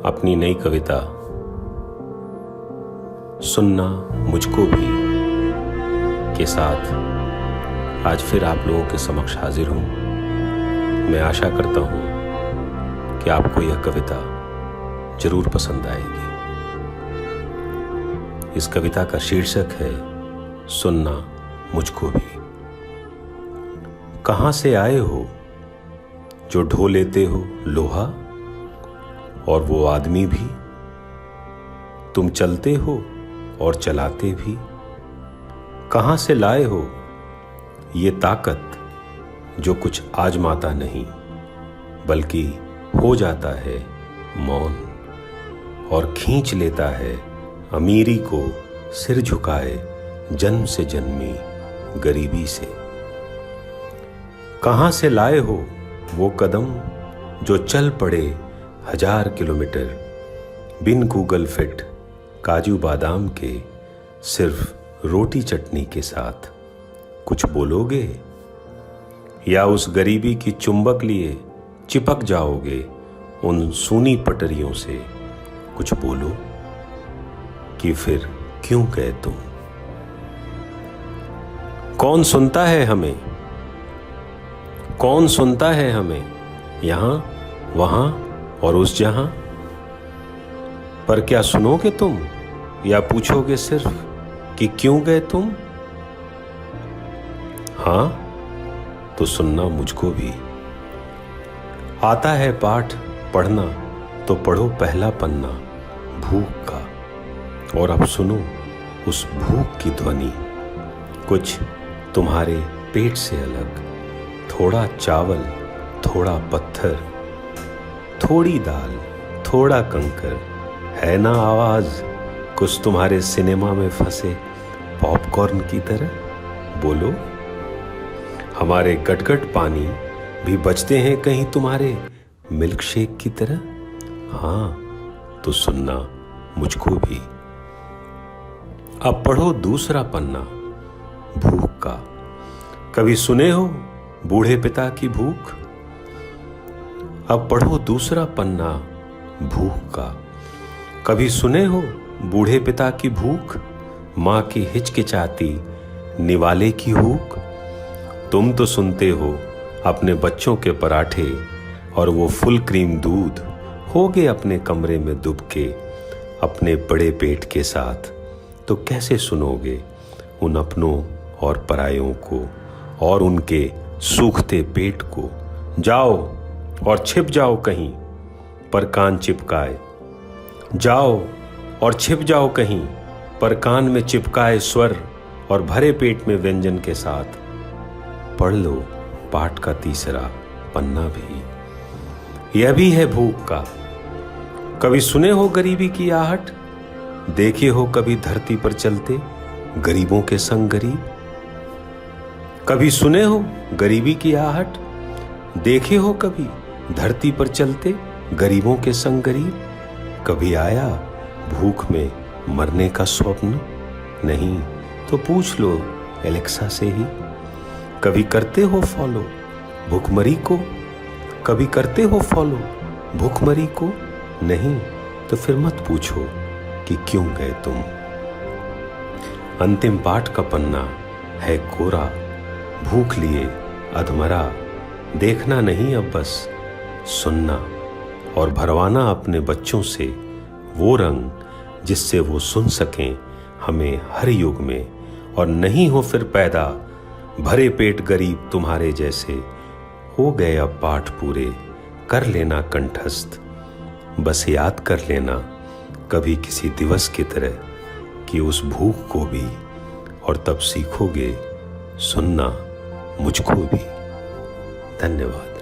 अपनी नई कविता सुनना मुझको भी के साथ आज फिर आप लोगों के समक्ष हाजिर हूँ। मैं आशा करता हूँ कि आपको यह कविता जरूर पसंद आएगी। इस कविता का शीर्षक है सुनना मुझको भी। कहाँ से आए हो जो ढो लेते हो लोहा, और वो आदमी भी? तुम चलते हो और चलाते भी। कहाँ से लाए हो ये ताकत जो कुछ आजमाता नहीं, बल्कि हो जाता है मौन और खींच लेता है अमीरी को सिर झुकाए जन्म से जन्मी गरीबी से। कहाँ से लाए हो वो कदम जो चल पड़े 1000 किलोमीटर बिन गूगल फिट काजू बादाम के, सिर्फ रोटी चटनी के साथ? कुछ बोलोगे या उस गरीबी की चुंबक लिए चिपक जाओगे उन सूनी पटरियों से? कुछ बोलो कि फिर क्यों गए तुम? कौन सुनता है हमें? कौन सुनता है हमें यहां वहां और उस जहां? पर क्या सुनोगे तुम या पूछोगे सिर्फ कि क्यों गए तुम? हां तो सुनना मुझको भी। आता है पाठ पढ़ना तो पढ़ो पहला पन्ना भूख का, और अब सुनो उस भूख की ध्वनि, कुछ तुम्हारे पेट से अलग। थोड़ा चावल थोड़ा पत्थर, थोड़ी दाल थोड़ा कंकर, है ना आवाज कुछ तुम्हारे सिनेमा में फंसे पॉपकॉर्न की तरह? बोलो। हमारे गटगट पानी भी बचते हैं कहीं तुम्हारे मिल्क शेक की तरह? हां तो सुनना मुझको भी। अब पढ़ो दूसरा पन्ना भूख का। कभी सुने हो बूढ़े पिता की भूख? अब पढ़ो दूसरा पन्ना भूख का। कभी सुने हो बूढ़े पिता की भूख? मां की हिचकिचाती निवाले की हूक? तुम तो सुनते हो अपने बच्चों के पराठे और वो फुल क्रीम दूध, होगे अपने कमरे में दुबके अपने बड़े पेट के साथ। तो कैसे सुनोगे उन अपनों और परायों को और उनके सूखते पेट को? जाओ और छिप जाओ कहीं पर कान चिपकाए। जाओ और छिप जाओ कहीं पर कान में चिपकाए स्वर, और भरे पेट में व्यंजन के साथ पढ़ लो पाठ का तीसरा पन्ना भी। यह भी है भूख का। कभी सुने हो गरीबी की आहट? देखे हो कभी धरती पर चलते गरीबों के संग गरीब? कभी सुने हो गरीबी की आहट? देखे हो कभी धरती पर चलते गरीबों के संग गरीब? कभी आया भूख में मरने का स्वप्न? नहीं तो पूछ लो एलेक्सा से ही। कभी करते हो फॉलो भूखमरी को? कभी करते हो फॉलो भूखमरी को? नहीं तो फिर मत पूछो कि क्यों गए तुम। अंतिम पाठ का पन्ना है कोरा, भूख लिए अधमरा। देखना नहीं अब बस सुनना, और भरवाना अपने बच्चों से वो रंग जिससे वो सुन सकें हमें हर युग में, और नहीं हो फिर पैदा भरे पेट गरीब तुम्हारे जैसे। हो गए अब पाठ पूरे, कर लेना कंठस्थ। बस याद कर लेना कभी किसी दिवस की तरह कि उस भूख को भी, और तब सीखोगे सुनना मुझको भी। धन्यवाद।